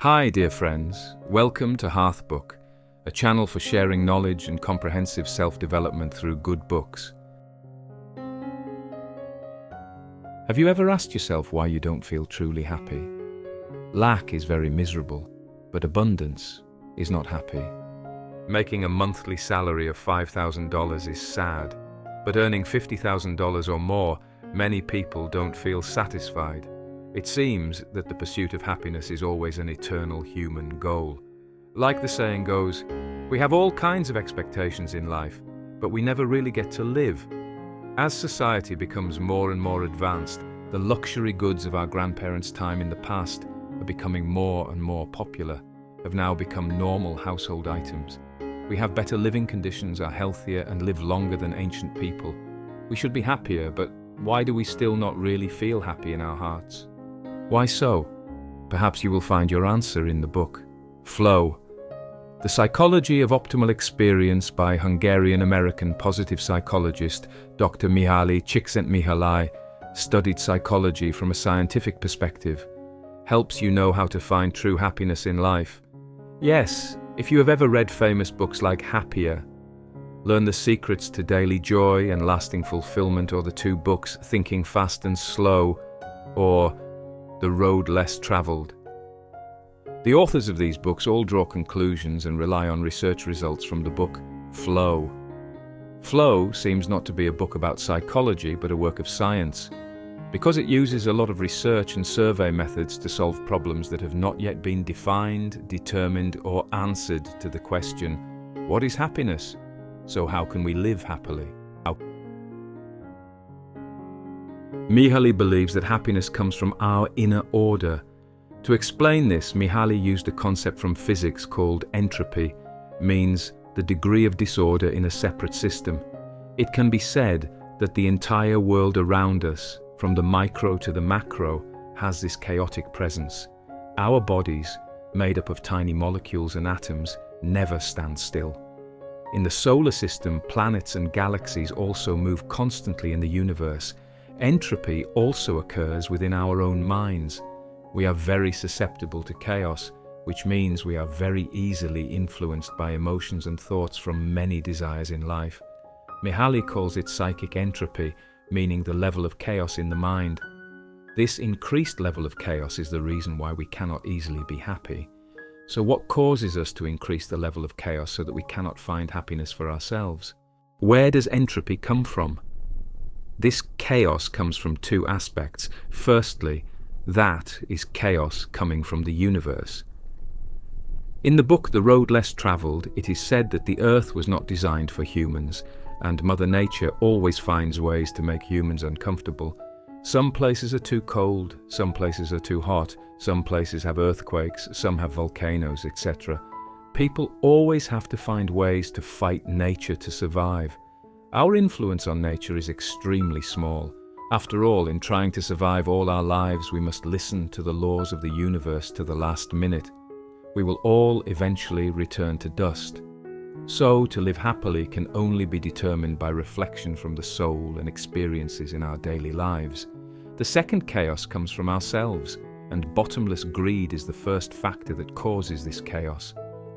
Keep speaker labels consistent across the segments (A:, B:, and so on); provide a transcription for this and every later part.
A: Hi, dear friends. Welcome to HeartBook, a channel for sharing knowledge and comprehensive self-development through good books. Have you ever asked yourself why you don't feel truly happy? Lack is very miserable, but abundance is not happy. Making a monthly salary of $5,000 is sad, but earning $50,000 or more, many people don't feel satisfied. It seems that the pursuit of happiness is always an eternal human goal. Like the saying goes, we have all kinds of expectations in life, but we never really get to live. As society becomes more and more advanced, the luxury goods of our grandparents' time in the past are becoming more and more popular, have now become normal household items. We have better living conditions, are healthier, and live longer than ancient people. We should be happier, but why do we still not really feel happy in our hearts? Why so? Perhaps you will find your answer in the book, Flow. The Psychology of Optimal Experience by Hungarian-American positive psychologist Dr. Mihaly Csikszentmihalyi studied psychology from a scientific perspective, helps you know how to find true happiness in life. Yes, if you have ever read famous books like Happier, Learn the Secrets to Daily Joy and Lasting Fulfillment, or the two books Thinking Fast and Slow, or The Road Less Traveled. The authors of these books all draw conclusions and rely on research results from the book Flow. Flow seems not to be a book about psychology, but a work of science, because it uses a lot of research and survey methods to solve problems that have not yet been defined, determined, or answered to the question, what is happiness? So how can we live happily? Mihaly believes that happiness comes from our inner order. To explain this, Mihaly used a concept from physics called entropy, means the degree of disorder in a separate system. It can be said that the entire world around us, from the micro to the macro, has this chaotic presence. Our bodies, made up of tiny molecules and atoms, never stand still. In the solar system, planets and galaxies also move constantly in the universe. Entropy also occurs within our own minds. We are very susceptible to chaos, which means we are very easily influenced by emotions and thoughts from many desires in life. Mihaly calls it psychic entropy, meaning the level of chaos in the mind. This increased level of chaos is the reason why we cannot easily be happy. So what causes us to increase the level of chaos so that we cannot find happiness for ourselves? Where does entropy come from? This chaos comes from two aspects. Firstly, that is chaos coming from the universe. In the book The Road Less Traveled, it is said that the earth was not designed for humans, and Mother Nature always finds ways to make humans uncomfortable. Some places are too cold, some places are too hot, some places have earthquakes, some have volcanoes, etc. People always have to find ways to fight nature to survive. Our influence on nature is extremely small. After all, in trying to survive all our lives, we must listen to the laws of the universe to the last minute. We will all eventually return to dust. So, to live happily can only be determined by reflection from the soul and experiences in our daily lives. The second chaos comes from ourselves, and bottomless greed is the first factor that causes this chaos.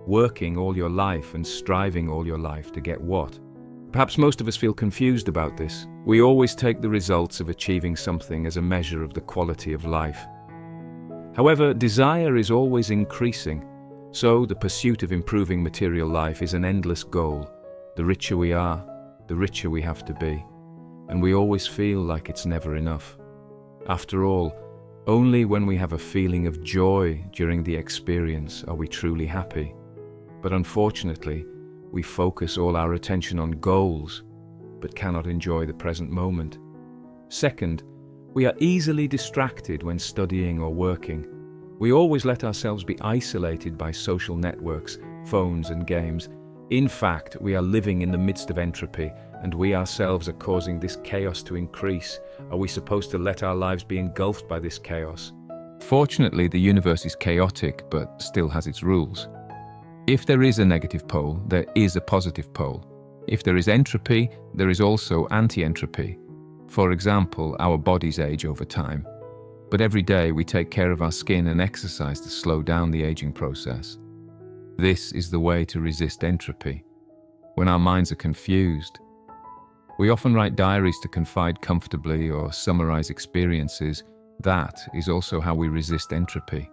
A: Working all your life and striving all your life to get what? Perhaps most of us feel confused about this. We always take the results of achieving something as a measure of the quality of life. However, desire is always increasing, so the pursuit of improving material life is an endless goal. The richer we are, the richer we have to be, and we always feel like it's never enough. After all, only when we have a feeling of joy during the experience are we truly happy. But unfortunately, we focus all our attention on goals, but cannot enjoy the present moment. Second, we are easily distracted when studying or working. We always let ourselves be isolated by social networks, phones and games. In fact, we are living in the midst of entropy, and we ourselves are causing this chaos to increase. Are we supposed to let our lives be engulfed by this chaos? Fortunately, the universe is chaotic, but still has its rules. If there is a negative pole, there is a positive pole. If there is entropy, there is also anti-entropy. For example, our bodies age over time. But every day we take care of our skin and exercise to slow down the aging process. This is the way to resist entropy. When our minds are confused, we often write diaries to confide comfortably or summarize experiences. That is also how we resist entropy.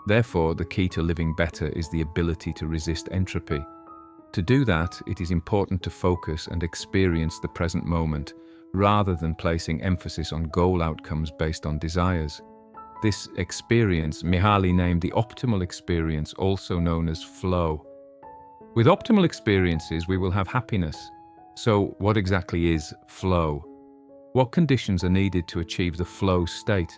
A: Therefore, the key to living better is the ability to resist entropy. To do that, it is important to focus and experience the present moment, rather than placing emphasis on goal outcomes based on desires. This experience, Mihaly named the optimal experience, also known as flow. With optimal experiences, we will have happiness. So, what exactly is flow? What conditions are needed to achieve the flow state?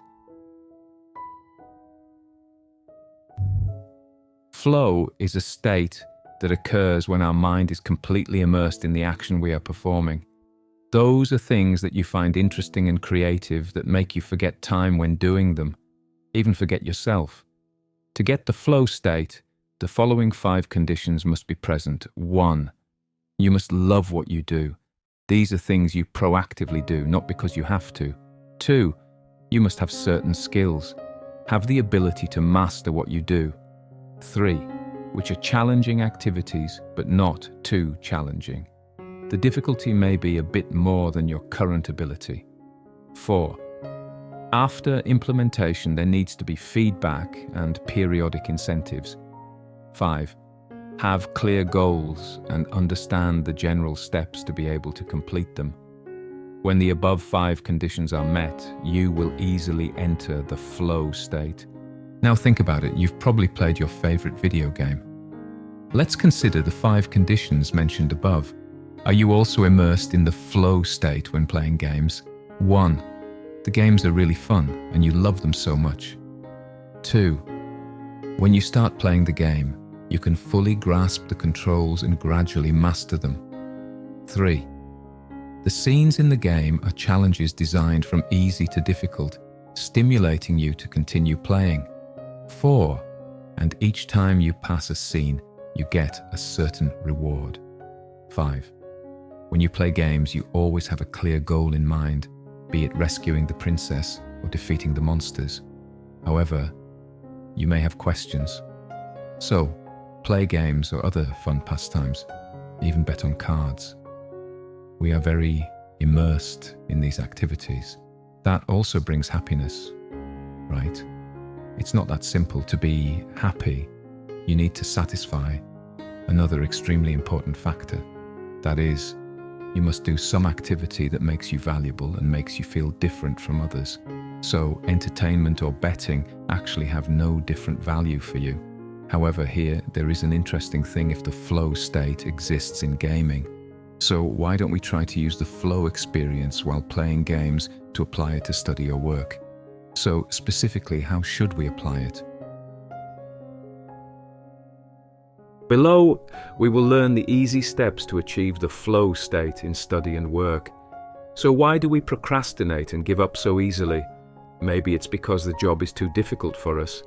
A: Flow is a state that occurs when our mind is completely immersed in the action we are performing. Those are things that you find interesting and creative that make you forget time when doing them, even forget yourself. To get the flow state, the following 5 conditions must be present. 1. You must love what you do. These are things you proactively do, not because you have to. 2. You must have certain skills. Have the ability to master what you do. 3. Which are challenging activities, but not too challenging. The difficulty may be a bit more than your current ability. 4. After implementation, there needs to be feedback and periodic incentives. 5. Have clear goals and understand the general steps to be able to complete them. When the above 5 conditions are met, you will easily enter the flow state. Now think about it, you've probably played your favorite video game. Let's consider the 5 conditions mentioned above. Are you also immersed in the flow state when playing games? 1. The games are really fun and you love them so much. 2. When you start playing the game, you can fully grasp the controls and gradually master them. 3. The scenes in the game are challenges designed from easy to difficult, stimulating you to continue playing. 4. And each time you pass a scene, you get a certain reward. 5. When you play games, you always have a clear goal in mind, be it rescuing the princess or defeating the monsters. However, you may have questions. So, play games or other fun pastimes, even bet on cards. We are very immersed in these activities. That also brings happiness, right? It's not that simple. To be happy, you need to satisfy another extremely important factor. That is, you must do some activity that makes you valuable and makes you feel different from others. So, entertainment or betting actually have no different value for you. However, here, there is an interesting thing if the flow state exists in gaming. So, why don't we try to use the flow experience while playing games to apply it to study or work? So, specifically, how should we apply it?
B: Below, we will learn the easy steps to achieve the flow state in study and work. So why do we procrastinate and give up so easily? Maybe it's because the job is too difficult for us.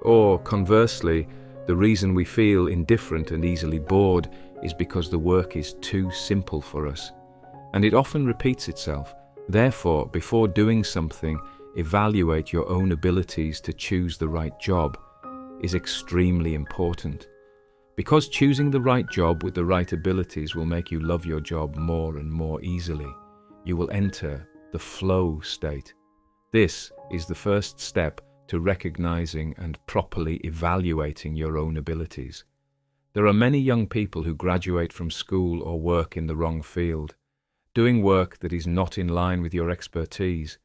B: Or, conversely, the reason we feel indifferent and easily bored is because the work is too simple for us. And it often repeats itself. Therefore, before doing something, evaluate your own abilities to choose the right job is extremely important. Because choosing the right job with the right abilities will make you love your job more and more easily. You will enter the flow state. This is the first step to recognizing and properly evaluating your own abilities. There are many young people who graduate from school or work in the wrong field, doing work that is not in line with your expertise.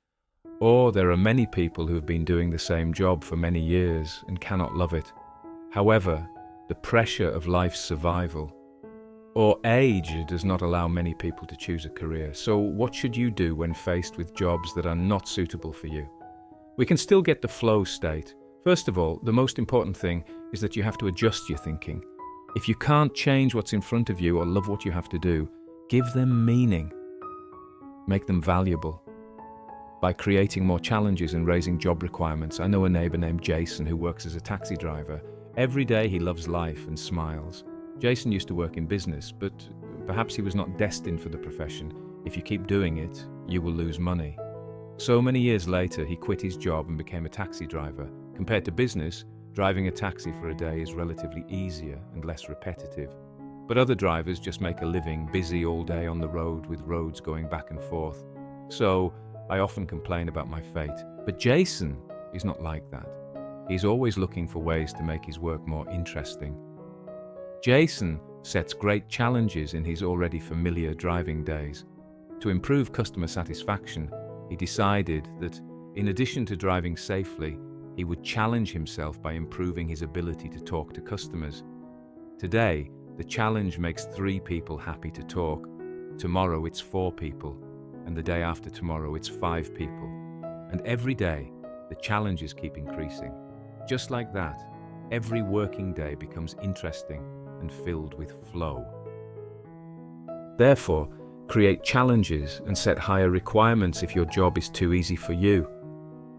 B: Or there are many people who have been doing the same job for many years and cannot love it. However, the pressure of life's survival or age does not allow many people to choose a career. So what should you do when faced with jobs that are not suitable for you? We can still get the flow state. First of all, the most important thing is that you have to adjust your thinking. If you can't change what's in front of you or love what you have to do, give them meaning. Make them valuable. By creating more challenges and raising job requirements. I know a neighbor named Jason who works as a taxi driver. Every day he loves life and smiles. Jason used to work in business, but perhaps he was not destined for the profession. If you keep doing it, you will lose money. So many years later, he quit his job and became a taxi driver. Compared to business, driving a taxi for a day is relatively easier and less repetitive. But other drivers just make a living busy all day on the road with roads going back and forth. So I often complain about my fate. But Jason is not like that. He's always looking for ways to make his work more interesting. Jason sets great challenges in his already familiar driving days. To improve customer satisfaction, he decided that, in addition to driving safely, he would challenge himself by improving his ability to talk to customers. Today, the challenge makes 3 people happy to talk. Tomorrow it's 4 people, and the day after tomorrow it's 5 people. And every day, the challenges keep increasing. Just like that, every working day becomes interesting and filled with flow. Therefore, create challenges and set higher requirements if your job is too easy for you.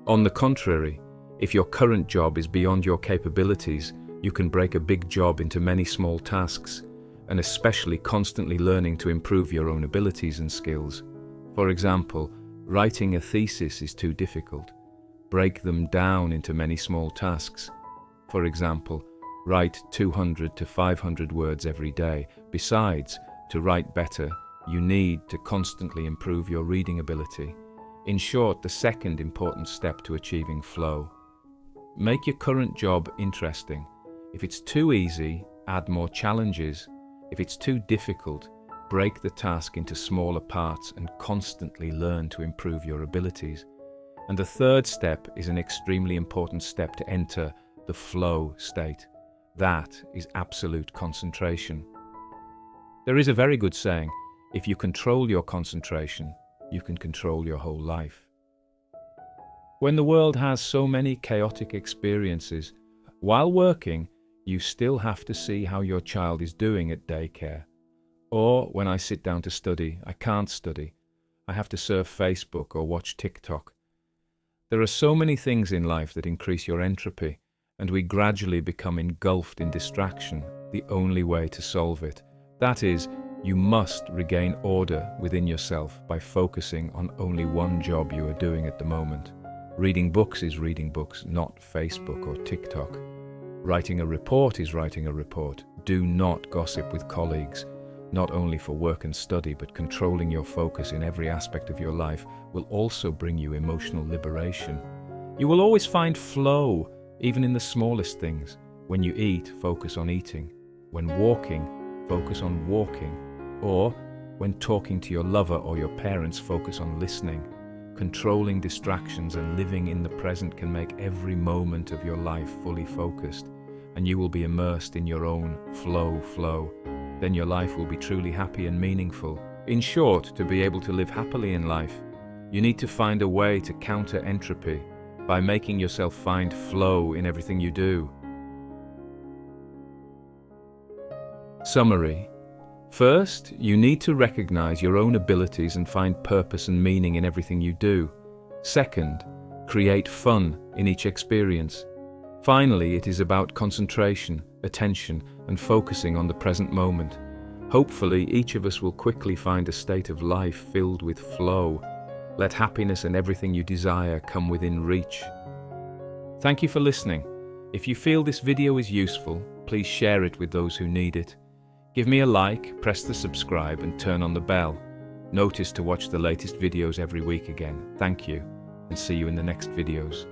B: On the contrary, if your current job is beyond your capabilities, you can break a big job into many small tasks, and especially constantly learning to improve your own abilities and skills. For example, writing a thesis is too difficult. Break them down into many small tasks. For example, write 200 to 500 words every day. Besides, to write better, you need to constantly improve your reading ability. In short, the second important step to achieving flow. Make your current job interesting. If it's too easy, add more challenges. If it's too difficult, break the task into smaller parts and constantly learn to improve your abilities. And the third step is an extremely important step to enter the flow state. That is absolute concentration. There is a very good saying, if you control your concentration, you can control your whole life. When the world has so many chaotic experiences, while working, you still have to see how your child is doing at daycare. Or when I sit down to study, I can't study. I have to surf Facebook or watch TikTok. There are so many things in life that increase your entropy, and we gradually become engulfed in distraction, the only way to solve it. That is, you must regain order within yourself by focusing on only one job you are doing at the moment. Reading books is reading books, not Facebook or TikTok. Writing a report is writing a report. Do not gossip with colleagues. Not only for work and study, but controlling your focus in every aspect of your life will also bring you emotional liberation. You will always find flow, even in the smallest things. When you eat, focus on eating. When walking, focus on walking. Or, when talking to your lover or your parents, focus on listening. Controlling distractions and living in the present can make every moment of your life fully focused, and you will be immersed in your own flow. Then your life will be truly happy and meaningful. In short, to be able to live happily in life, you need to find a way to counter entropy by making yourself find flow in everything you do. Summary. First, you need to recognize your own abilities and find purpose and meaning in everything you do. Second, create fun in each experience. Finally, it is about concentration, attention, and focusing on the present moment. Hopefully, each of us will quickly find a state of life filled with flow. Let happiness and everything you desire come within reach. Thank you for listening. If you feel this video is useful, please share it with those who need it. Give me a like, press the subscribe, and turn on the bell. Notice to watch the latest videos every week again. Thank you, and see you in the next videos.